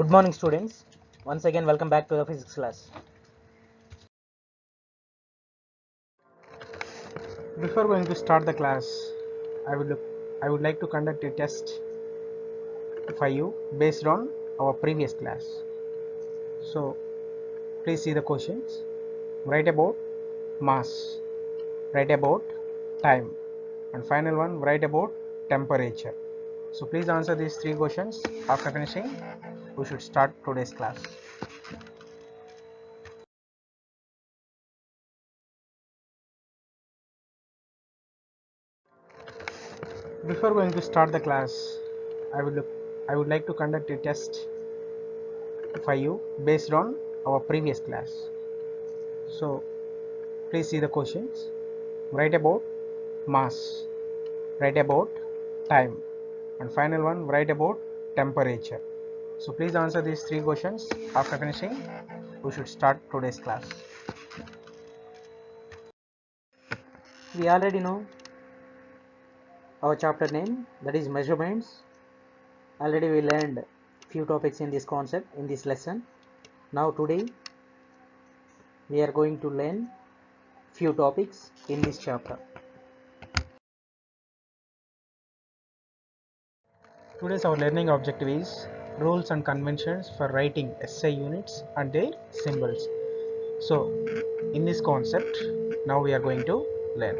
Good morning, students. Once again, welcome back to the physics class. Before going to start the class, I would like to conduct a test for you based on our previous class. So please see the questions. Write about mass, write about time, and final one, write about temperature. So please answer these three questions. After finishing, we should start today's class. Before going to start the class, I would like to conduct a test for you based on our previous class. So please see the questions. Write about mass, write about time, and final one, write about temperature. So please answer these three questions. After finishing, we should start today's class. We already know our chapter name, that is measurements. Already we learned few topics in this concept in this lesson. Now today we are going to learn few topics in this chapter. Today's our learning objective is rules and conventions for writing SI units and their symbols. So in this concept, now we are going to learn.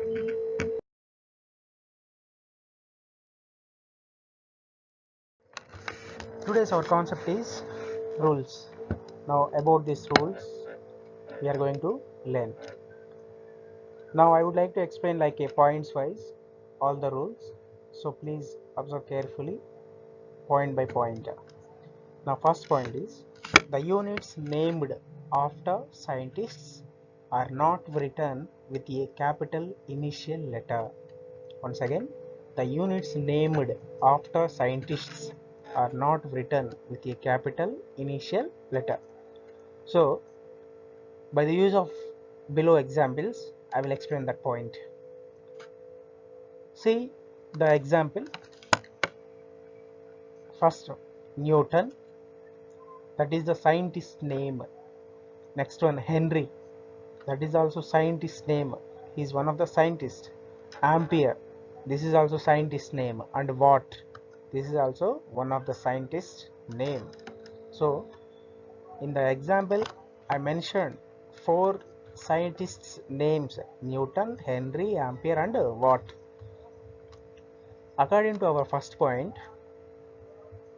Today's our concept is rules. Now about these rules we are going to learn. Now I would like to explain like a points wise all the rules. So please observe carefully point by point. Now first point is the units named after scientists are not written with a capital initial letter. Once again, the units named after scientists are not written with a capital initial letter. So by the use of below examples, I will explain that point. See the example. First, Newton, that is the scientist name. Next one, Henry, that is also scientist name. He is one of the scientists. Ampere, this is also scientist name. And Watt, this is also one of the scientist name. So in the example I mentioned four scientists names: Newton, Henry, Ampere and Watt. According to our first point,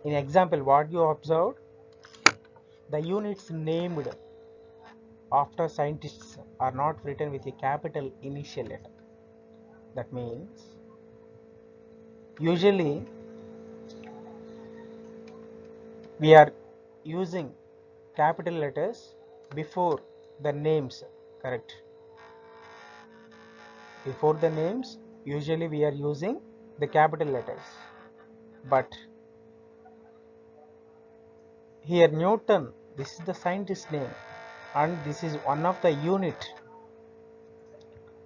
in example what you observed, the units named after scientists are not written with a capital initial letter. That means usually we are using capital letters before the names, correct? Before the names usually we are using the capital letters, but here Newton, this is the scientist name and this is one of the unit.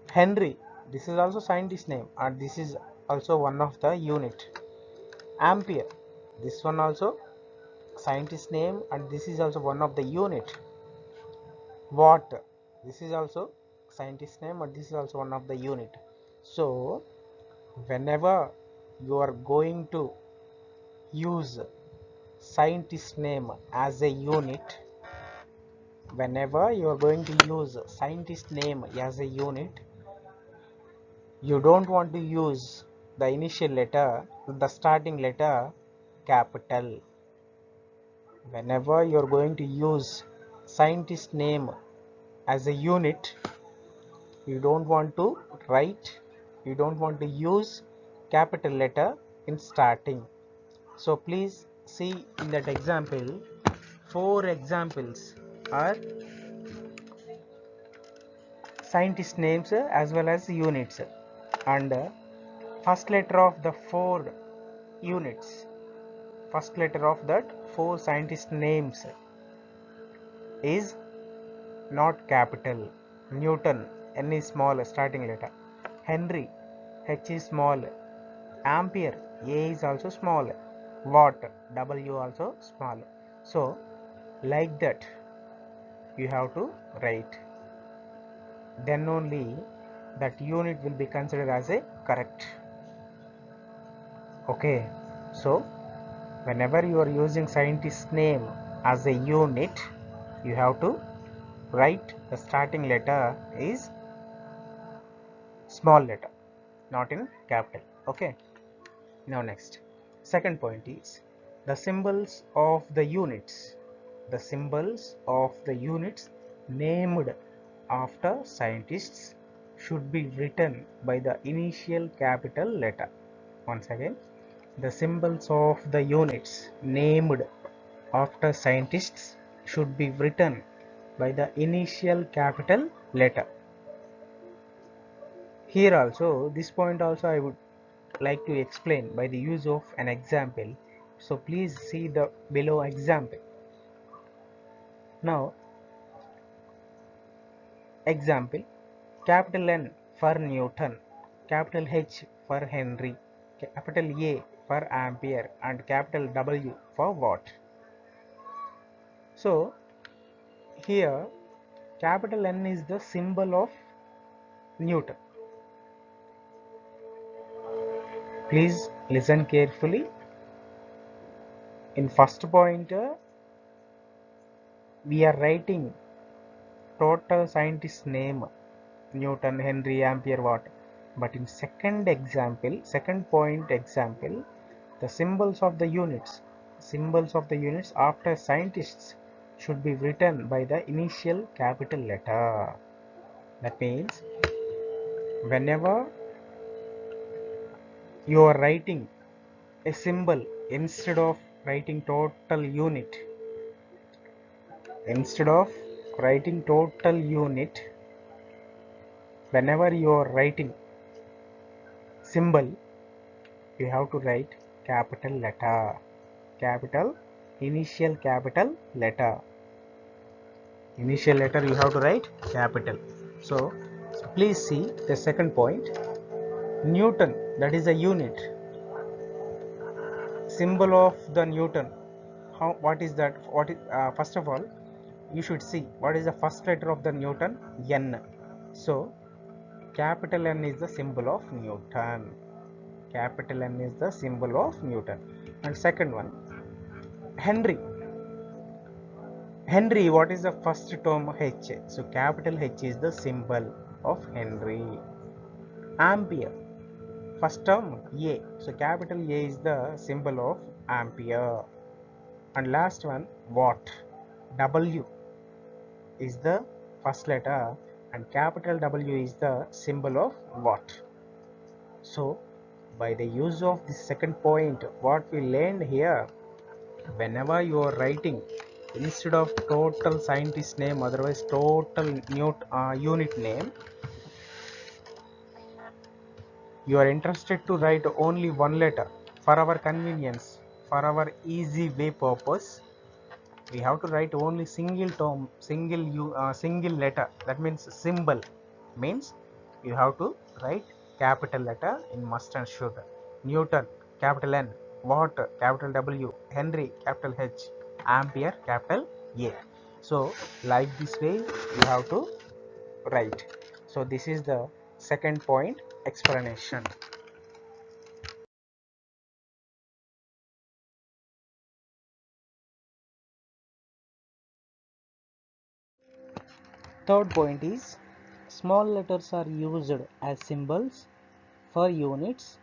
Henry, this is also scientist name and this is also one of the unit. Ampere, this one also scientist name and this is also one of the unit. Watt, this is also scientist name and this is also one of the unit. So whenever you are going to use scientist name as a unit, whenever you are going to use scientist name as a unit, you don't want to use the initial letter, the starting letter capital. Whenever you are going to use scientist name as a unit, you don't want to use capital letter in starting. So please see in that example, four examples are scientist names as well as units, and first letter of the four units, first letter of that four scientist names is not capital. Newton, N is small starting letter. Henry, H is small. Ampere, A is also small. Watt, W also small. So like that you have to write, then only that unit will be considered as a correct. Okay, so whenever you are using scientist name as a unit, you have to write the starting letter is small letter, not in capital. Okay, now next, second point is the symbols of the units. The symbols of the units named after scientists should be written by the initial capital letter. Once again, the symbols of the units named after scientists should be written by the initial capital letter. Here also, this point also I would like to explain by the use of an example. So please see the below example. Now, example, capital N for Newton, capital H for Henry, capital A for Ampere, and capital W for Watt. So here capital N is the symbol of Newton. Please listen carefully. In first point, we are writing total scientist name Newton, Henry, Ampere, Watt. But in second point example, the symbols of the units after scientists should be written by the initial capital letter. That means whenever you are writing a symbol, instead of writing total unit, whenever you are writing symbol, you have to write capital letter, initial capital letter you have to write capital. So please see the second point, Newton, that is a unit, symbol of the Newton. What is that? First of all, you should see what is the first letter of the Newton, N. So capital N is the symbol of Newton. Capital N is the symbol of Newton. And second one, Henry. Henry, what is the first term? H. So capital H is the symbol of Henry. Ampere, first term A. So capital A is the symbol of Ampere. And last one, Watt. W is the first letter and capital W is the symbol of Watt. So by the use of this second point, what we learned here, whenever you are writing, instead of total scientist name, otherwise total unit name, you are interested to write only one letter. For our convenience, for our easy way purpose, we have to write only single term, single letter. That means symbol means you have to write capital letter in must and should. Newton, capital N. Watt, capital W. Henry, capital H. Ampere, capital A. So like this way you have to write. So this is the second point explanation. Third point is small letters are used as symbols for units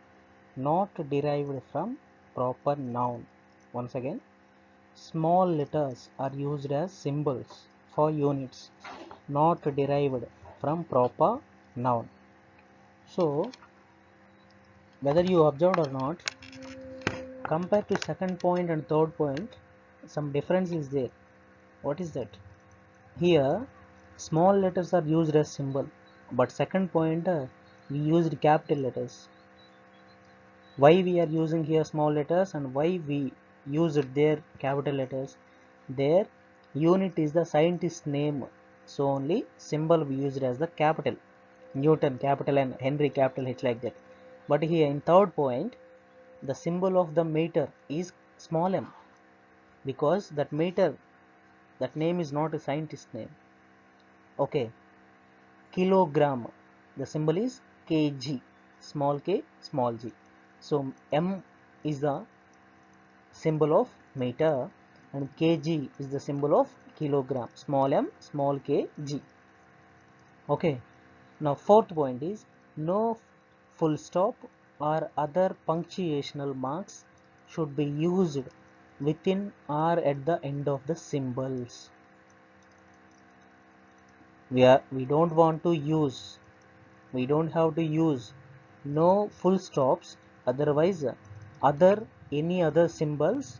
not derived from proper noun. Once again, small letters are used as symbols for units not derived from proper noun. So, whether you observed or not, compared to second point and third point, some difference is there. What is that? Here, small letters are used as symbol, but second point we used capital letters. Why we are using here small letters and why we used their capital letters? Their unit is the scientist name, so only symbol we used as the capital. Newton, capital N, Henry, capital H, like that. But here in third point, the symbol of the meter is small m. because that meter, that name is not a scientist name. Okay, kilogram, the symbol is kg, small k, small g. So m is the symbol of meter and kg is the symbol of kilogram, small m, small k, g. Okay, now fourth point is no full stop or other punctuational marks should be used within or at the end of the symbols. We don't want to use, we don't have to use no full stops, otherwise any other symbols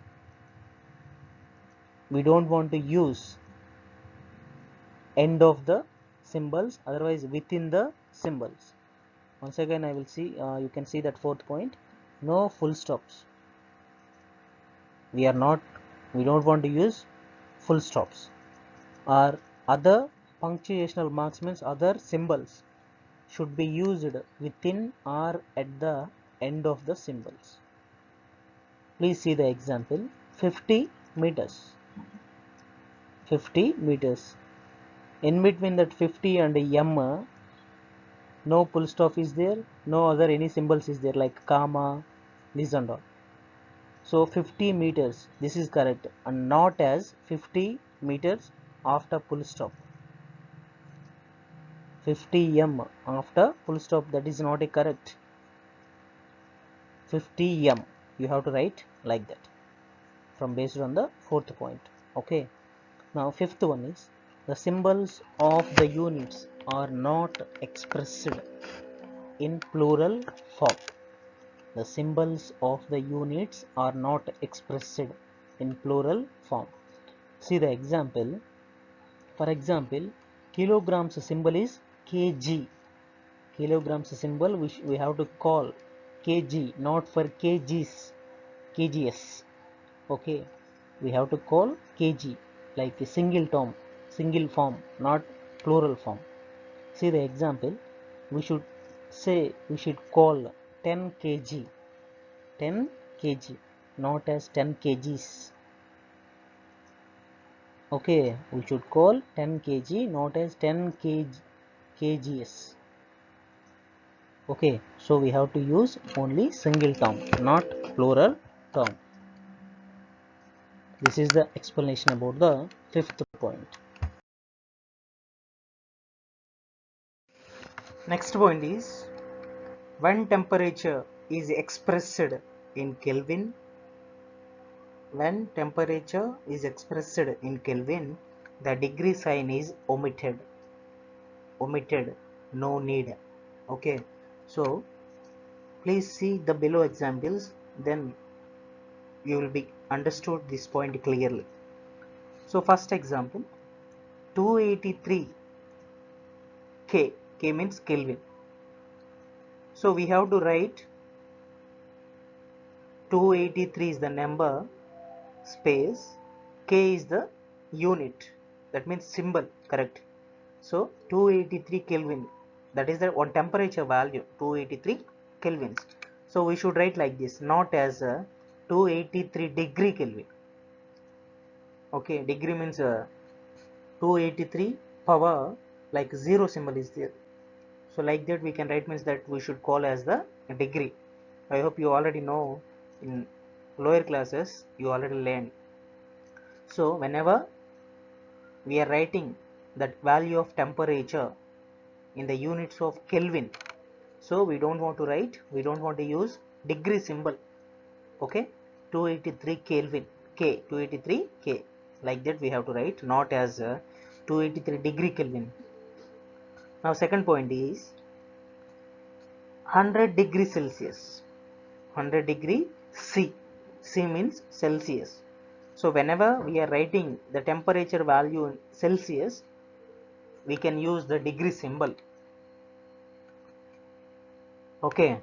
we don't want to use end of the symbols, otherwise within the symbols. Once again I will see, you can see that fourth point, no full stops. We don't want to use full stops or other punctuational marks, means other symbols should be used within or at the end of the symbols. Please see the example. 50 meters. 50 meters. In between that 50 and m, no full stop is there, no other any symbols is there like comma, this and all. So 50 meters, this is correct, and not as 50 meters after full stop. 50 m after full stop, that is not a correct. 50 m you have to write like that from based on the fourth point. Okay, now fifth one is the symbols of the units are not expressed in plural form. The symbols of the units are not expressed in plural form. See the example. For example, kilograms symbol is kg. Kilograms symbol which we have to call kg, not for kgs, kgs. Okay, we have to call kg like a single form, not plural form. See the example. We should say, we should call 10 kg, 10 kg, not as 10 kgs. Okay, we should call 10 kg, not as 10 kgs. Okay, so we have to use only single term, not plural term. This is the explanation about the fifth point. Next point is when temperature is expressed in Kelvin. When temperature is expressed in Kelvin, the degree sign is omitted. Omitted, no need. Okay, so please see the below examples, then you will be understood this point clearly. So first example, 283 K. K means Kelvin. So we have to write 283 is the number, space, K is the unit, that means symbol, correct. So 283 Kelvin, that is the one temperature value, 283 Kelvins. So we should write like this, not as a 283 degree Kelvin. Okay, degree means 283 power, like 0 symbol is there. So like that we can write, means that we should call as the degree. I hope you already know, in lower classes you already learned. So whenever we are writing that value of temperature in the units of Kelvin, so we don't want to use degree symbol. Okay, 283 Kelvin, K, 283 K, like that we have to write, not as 283 degree Kelvin. Now second point is 100 degree Celsius. 100 degree C. C means Celsius. So whenever we are writing the temperature value in Celsius, we can use the degree symbol. Okay,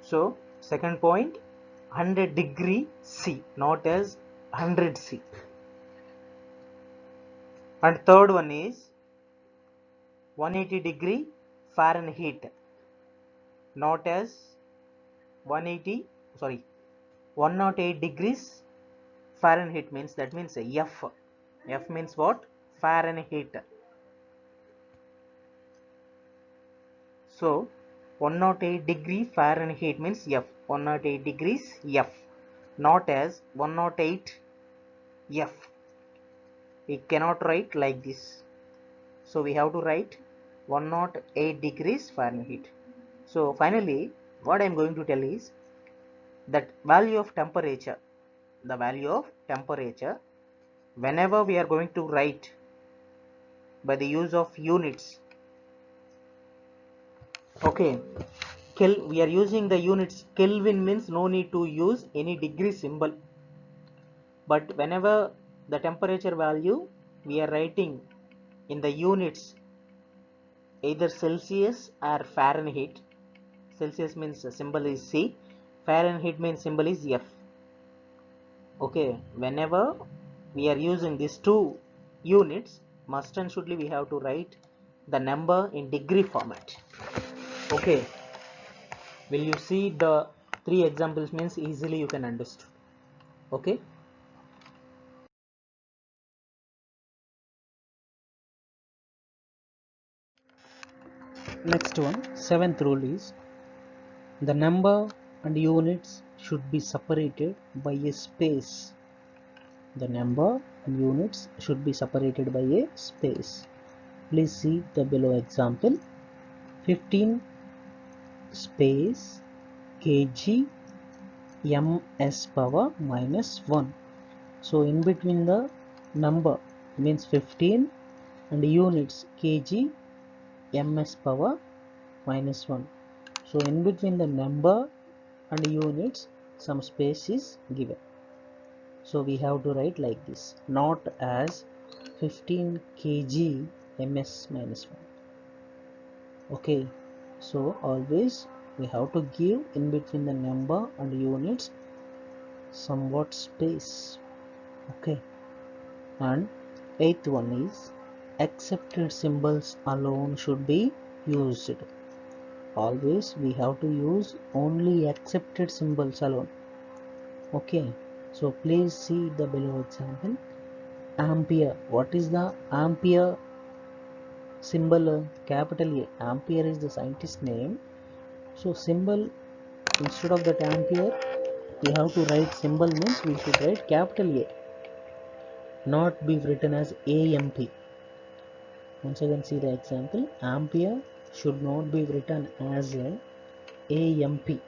so second point, 100 degree C, not as 100 C. And third one is 180 degree Fahrenheit, not as 180, sorry, 108 degrees Fahrenheit means, that means F. F means what? Fahrenheit. So 108 degree Fahrenheit means F. 108 degrees F, not as 108 F. We cannot write like this. So we have to write 108 degrees Fahrenheit. So finally, what I am going to tell is that value of temperature, the value of temperature, whenever we are going to write by the use of units, okay, we are using the units Kelvin means no need to use any degree symbol, but whenever the temperature value we are writing in the units either Celsius or Fahrenheit. Celsius means symbol is C, Fahrenheit means symbol is F. Okay, whenever we are using these two units, must and shouldly we have to write the number in degree format. Okay, will you see the three examples means easily you can understand. Okay, next one, seventh rule is the number and units should be separated by a space. The number and units should be separated by a space. Please see the below example. 15 space kg ms power minus 1. So in between the number means 15 and units kg ms power minus 1. So in between the number and units some space is given. So we have to write like this, not as 15 kg ms minus 1. Okay, so always we have to give in between the number and units somewhat space. Okay, and eighth one is accepted symbols alone should be used. Always we have to use only accepted symbols alone. Okay, so please see the below example. Ampere. What is the ampere symbol? Capital A. Ampere is the scientist name. So symbol, instead of that ampere we have to write symbol means we should write capital A, not be written as AMP. Once again see the example. Ampere should not be written as a AMP.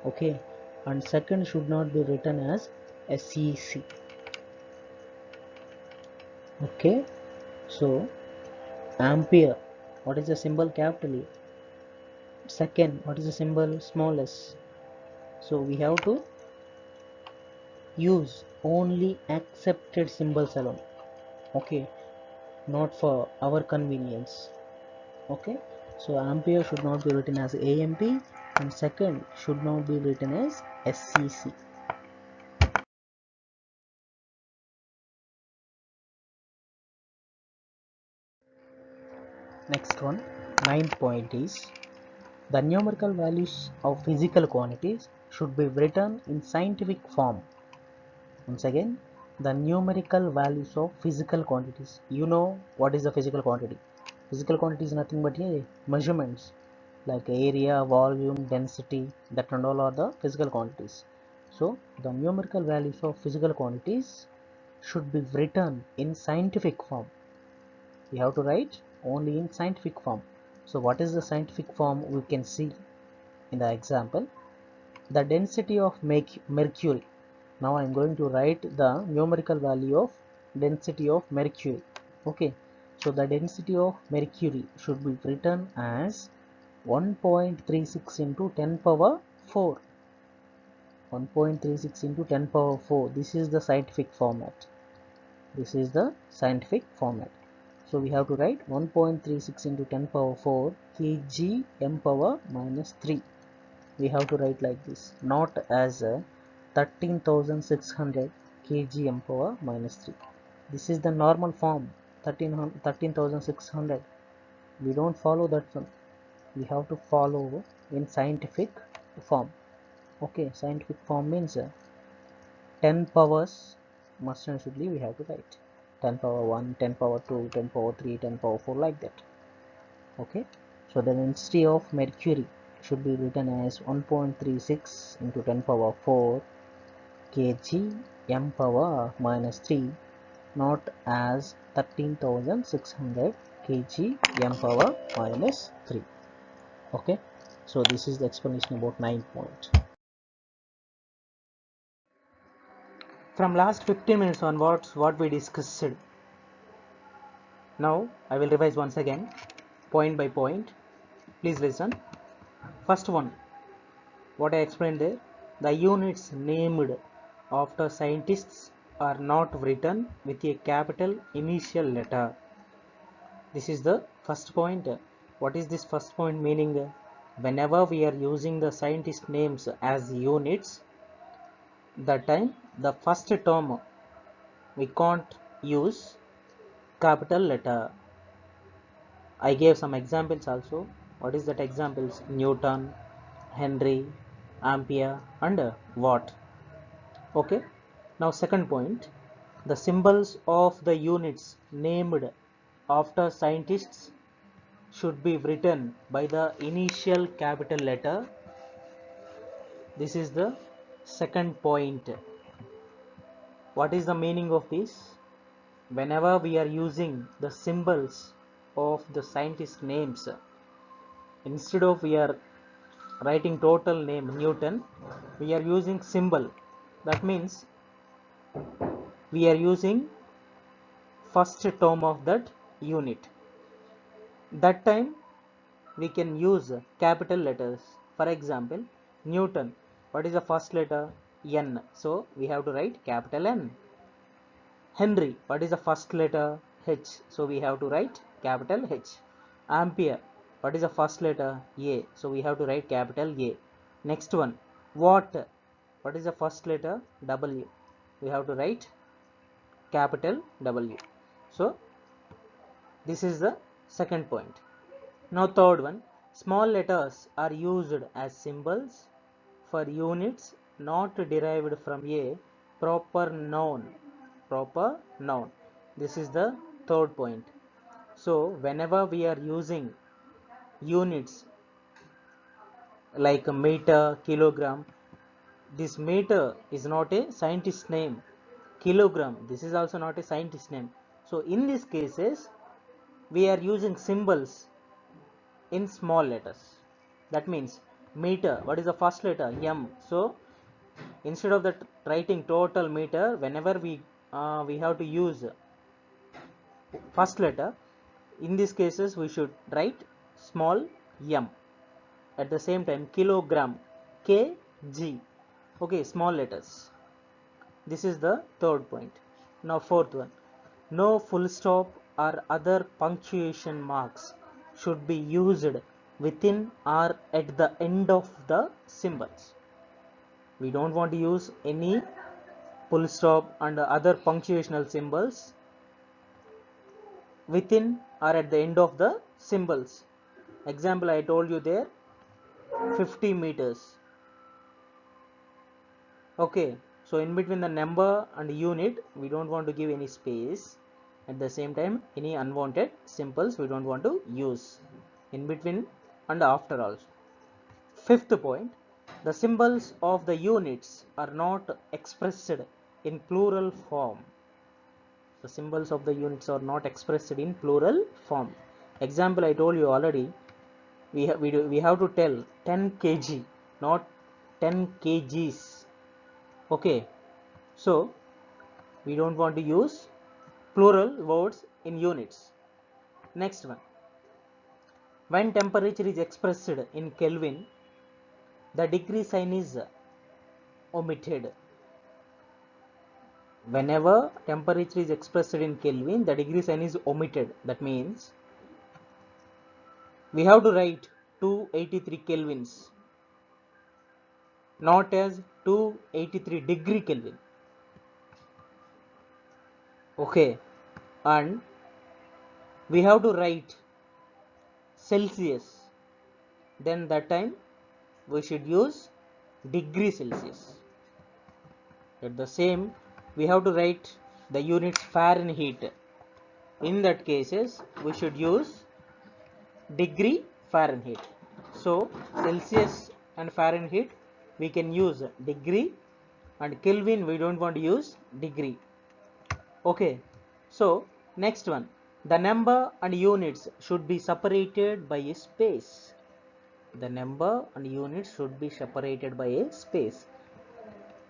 Okay, and second should not be written as SEC. Okay, so ampere, what is the symbol? Capital A. Second, what is the symbol? Small s. So we have to use only accepted symbols alone. Okay, not for our convenience. Okay, so ampere should not be written as AMP and second should not be written as SEC. Next one, ninth point is the numerical values of physical quantities should be written in scientific form. Once again, the numerical values of physical quantities. You know what is the physical quantity? Physical quantity is nothing but measurements like area, volume, density, that and all are the physical quantities. So the numerical values of physical quantities should be written in scientific form. We have to write only in scientific form. So what is the scientific form? We can see in the example. The density of mercury. Now I am going to write the numerical value of density of mercury. Okay, so the density of mercury should be written as 1.36 into 10 power 4. 1.36 into 10 power 4. This is the scientific format. This is the scientific format. So we have to write 1.36 into 10 power 4 kg m power minus 3. We have to write like this, not as 13,600 kg m power minus 3. This is the normal form, 13,600. We don't follow that one. We have to follow in scientific form. Okay, scientific form means 10 powers must and should we have to write 10 power 1, 10 power 2, 10 power 3, 10 power 4, like that. Okay, so the density of mercury should be written as 1.36 into 10 power 4 kg m power minus 3, not as 13,600 kg m power minus 3. Okay, so this is the explanation about 9 point. From last 15 minutes onwards, what we discussed. Now I will revise once again, point by point. Please listen. First one, what I explained there, the units named after scientists are not written with a capital initial letter. This is the first point. What is this first point meaning? Whenever we are using the scientist names as units, that time the first term we can't use capital letter. I gave some examples also. What is that examples? Newton, Henry, Ampere and Watt. Okay. Now second point, the symbols of the units named after scientists should be written by the initial capital letter. This is the second point. What is the meaning of this? Whenever we are using the symbols of the scientist names, instead of we are writing total name Newton, we are using symbol. That means we are using first term of that unit. That time we can use capital letters. For example, Newton, what is the first letter? N, so we have to write capital N. Henry, what is the first letter? H, so we have to write capital H. Ampere, what is the first letter? A, so we have to write capital A. Next one, Watt, what is the first letter? W, we have to write capital W. So this is the second point. Now third one, small letters are used as symbols for units not derived from a proper noun. Proper noun. This is the third point. So whenever we are using units like a meter, kilogram, this meter is not a scientist name. Kilogram, this is also not a scientist name. So in these cases, we are using symbols in small letters. That means meter, what is the first letter? M. So instead of that writing total meter, whenever we have to use first letter, in these cases we should write small m. At the same time, kilogram, kg. Okay, small letters. This is the third point. Now fourth one, no full stop or other punctuation marks should be used within or at the end of the symbols. We don't want to use any full stop and other punctuational symbols within or at the end of the symbols. Example I told you there, 50 meters. Okay, so in between the number and unit we don't want to give any space. At the same time, any unwanted symbols we don't want to use in between and after also. Fifth point, the symbols of the units are not expressed in plural form. The symbols of the units are not expressed in plural form. Example I told you already, we have to tell 10 kg, not 10 kgs. Okay, so we don't want to use plural words in units. Next one, when temperature is expressed in Kelvin, the degree sign is omitted. Whenever temperature is expressed in Kelvin, the degree sign is omitted. That means we have to write 283 kelvins, not as 283 degree Kelvin. Okay, and we have to write Celsius, then that time we should use degree Celsius. At the same we have to write the units Fahrenheit. In that cases, we should use degree Fahrenheit. So Celsius and Fahrenheit we can use degree, and Kelvin we don't want to use degree. Okay, so next one, the number and units should be separated by a space. The number and units should be separated by a space.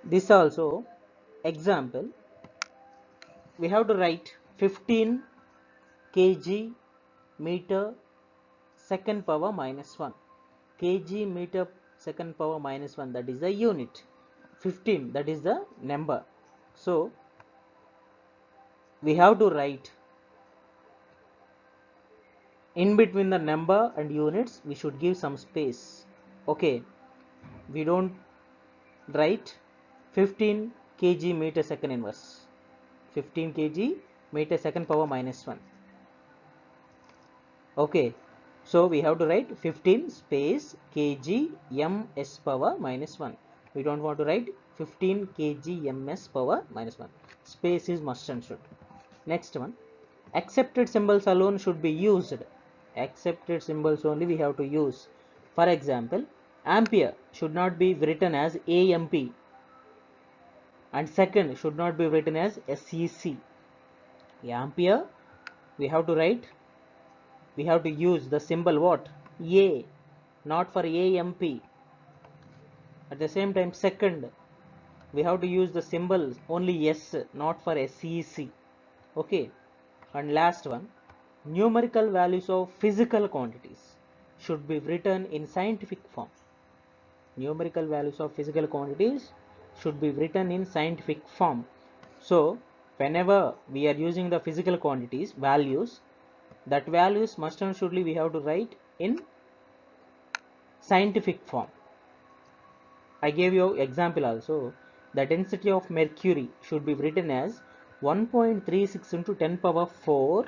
This also example, we have to write 15 kg meter second power minus 1. Kg meter second power minus 1, that is the unit. 15, that is the number. So we have to write in between the number and units, we should give some space. Okay, we don't write 15 kg meter second inverse, 15 kg meter second power minus 1. Okay, so we have to write 15 space kg ms power minus 1. We don't want to write 15 kg ms power minus 1. Space is must and should. Next one, accepted symbols alone should be used. Accepted symbols only we have to use. For example, ampere should not be written as AMP, and second should not be written as SEC. Ampere we have to write, we have to use the symbol what? A, not for AMP. At the same time, second we have to use the symbol only S, not for SEC. Okay, and last one, numerical values of physical quantities should be written in scientific form. Numerical values of physical quantities should be written in scientific form. So whenever we are using the physical quantities values, that values must and shouldly we have to write in scientific form. I gave you example also. The density of mercury should be written as 1.36 into 10 power 4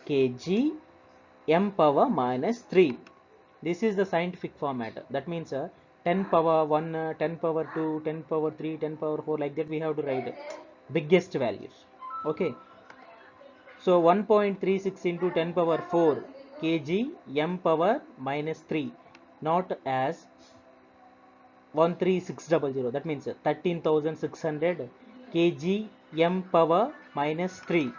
kg m power minus 3. This is the scientific format. That means 10 power 1, 10 power 2, 10 power 3, 10 power 4, like that we have to write biggest values. Okay, so 1.36 into 10 power 4 kg m power minus 3, not as 13600, that means 13,600 kg m power minus 3.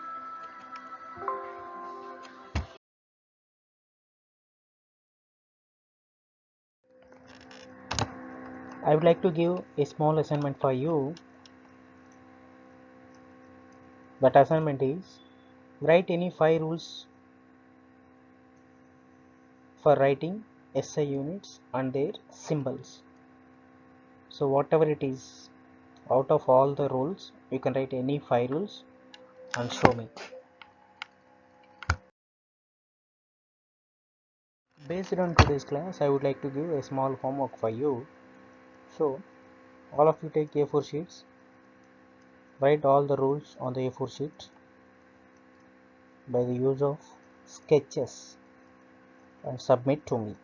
I would like to give a small assignment for you. That assignment is, write any 5 rules for writing SI units and their symbols. So whatever it is, out of all the rules, you can write any 5 rules and show me. Based on today's class, I would like to give a small homework for you. So all of you take A4 sheets, write all the rules on the A4 sheet by the use of sketches and submit to me.